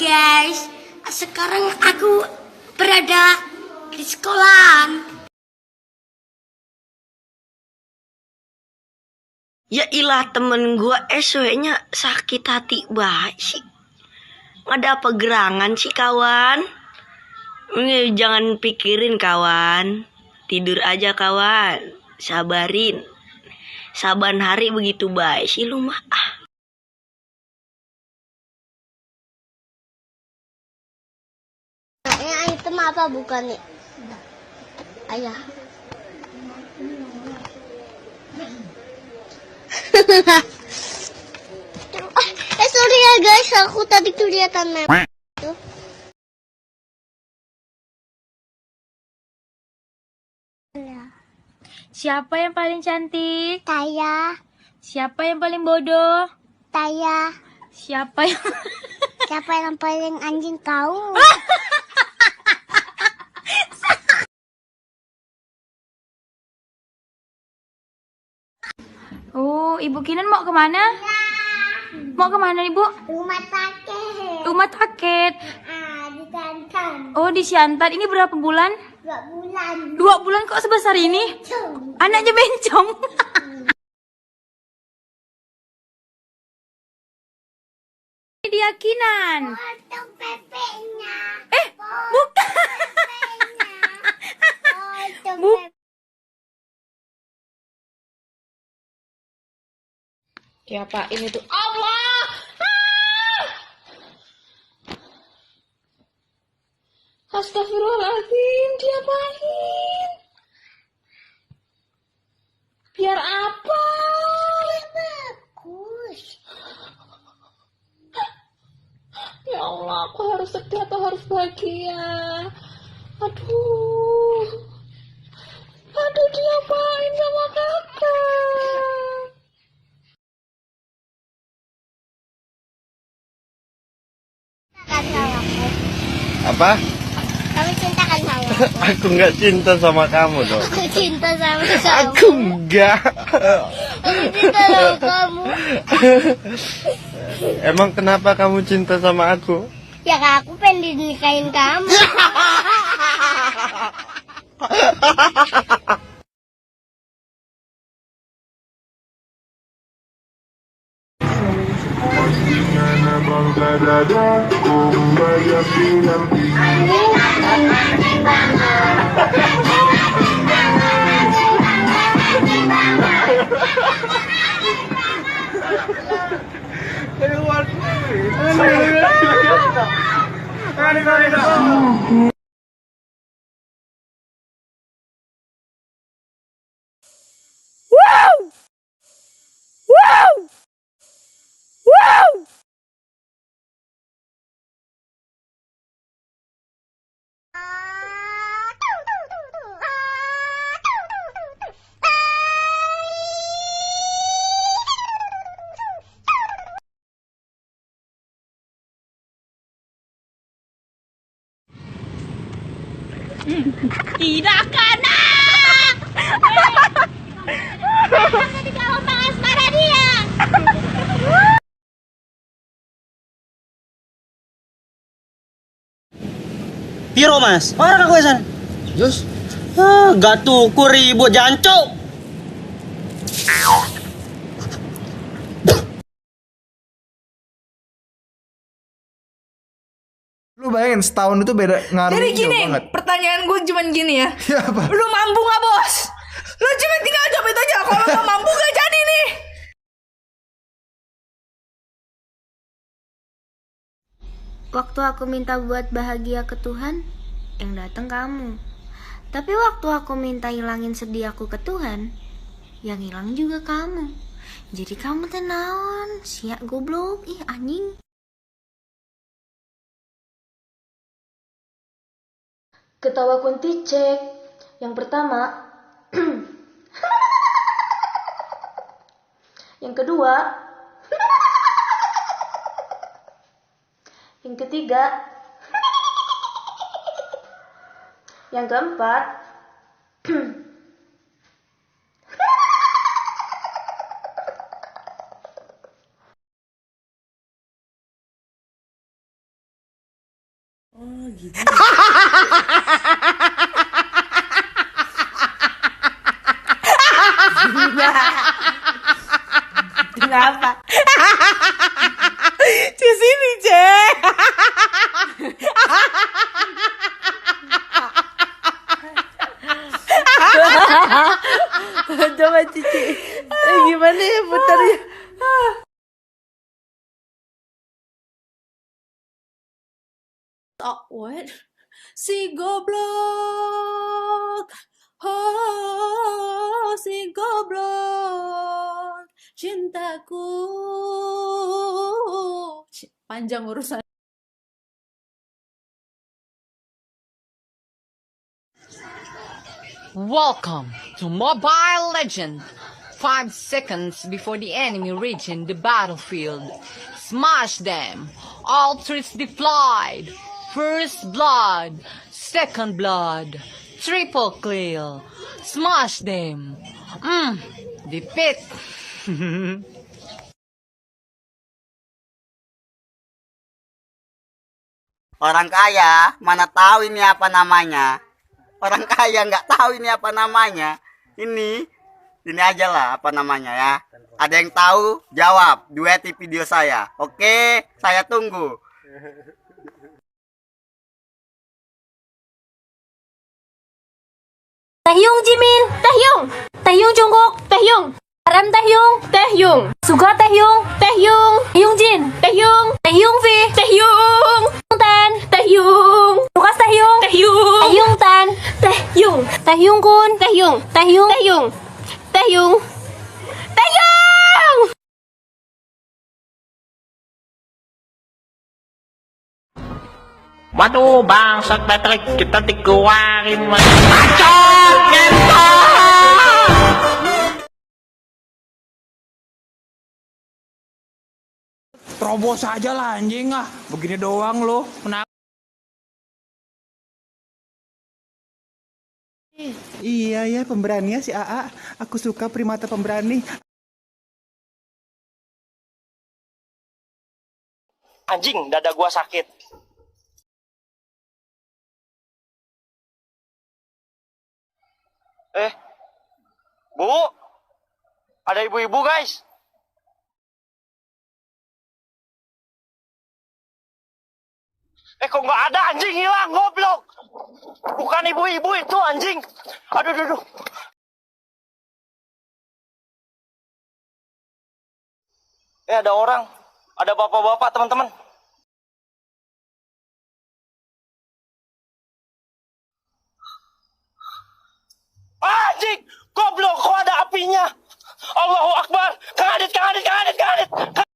guys, sekarang aku berada di sekolahan. Ya ilah, temen gua SW-nya sakit hati banget sih. Nggak ada apa gerangan sih kawan. Ini jangan pikirin kawan. Tidur aja kawan. Sabarin. Saban hari begitu baik sih lu mah. Ini item apa bukan nih? Ayah. Sorry ya guys, aku tadi kelihatan mem. Siapa yang paling cantik? Saya, Siapa yang paling bodoh? saya. Siapa yang Siapa yang paling anjing kau? Oh, Ibu Kinan mau kemana? Mau kemana Ibu? Rumah sakit. Rumah sakit. Di Tantan. Oh, di Siantar. Ini berapa bulan? 2 bulan. 2 bulan kok sebesar ini? Anaknya bencong. Ini dia Kinan. Potong pepenya. Bukan. Potong Bu- pepe. Diapain itu? Allah! Ah! Astagfirullahaladzim, diapain? Biar apa? Bagus. Ya Allah, aku harus sedih atau harus bahagia? Aduh. Aduh, diapain sama kakak? Kan sama aku. Apa? Kamu cinta kan sama aku? Aku nggak cinta sama kamu dong. Aku cinta sama kamu. Aku nggak. Aku cinta sama kamu. Emang kenapa kamu cinta sama aku? Ya kak, aku pengen dinikahin kamu. Tidak kena. Di gelombang asmara dia. Piro mas? Orang aku sana. Jus. Gatu ku ribut jancok. Lu bayangin setahun itu beda ngaruhnya Jadi jauh gini, banget. pertanyaan gue cuman gini ya. Ya apa? Lu mampu gak bos? Lu cuma tinggal jawab itu aja. Kalau gak mampu gak jadi nih. Waktu aku minta buat bahagia ke Tuhan, yang datang kamu. Tapi waktu aku minta hilangin sedih aku ke Tuhan, yang hilang juga kamu. Jadi kamu tenaon, siak goblok, ih anjing. Ketawa kunti cek. Yang pertama. Yang kedua. Yang ketiga. Yang keempat. Kenapa? Di sini, Cek. Coba Cici. Gimana ya putarnya? Oh, what? Si goblok. Oh, si goblok. Cintaku. Panjang urusan. Welcome to Mobile Legend. 5 seconds before the enemy reaching the battlefield. Smash them. All troops deployed. First blood. Second blood. Triple kill. Smash them. Defeat. Orang kaya mana tahu ini apa namanya. Orang kaya nggak tahu ini apa namanya. Ini aja lah apa namanya ya. Ada yang tahu? Jawab, dueti video saya. Oke, saya tunggu. Taehyung Jimin, Taehyung, Taehyung Jungkook, Taehyung, RM Taehyung, Taehyung, Suga Taehyung, Taehyung, Taehyung Jin, Taehyung, Taehyung V, Taehyung, Tan, Taehyung, Lukas Taehyung, Taehyung, Taehyung Tan, Taehyung, Taehyung Kun, Taehyung, Taehyung, Taehyung, Taehyung, Taehyung. Waduh, bangsat Patrick, kita dikeluarin mas. Acot, ngentot. Terobos aja lah anjing ah. Begini doang lo. Kenapa? Iya ya, pemberaninya si AA. Aku suka primata pemberani. Anjing, dada gua sakit. Bu, ada ibu-ibu guys. Kok nggak ada, anjing hilang, goblok. Bukan ibu-ibu itu anjing. Aduh, aduh, aduh. Ada orang, ada bapak-bapak teman-teman. Anjing, goblok, kok ada apinya? Allahu Akbar, Kang Adit, Kang Adit, Kang Adit, Kang Adit.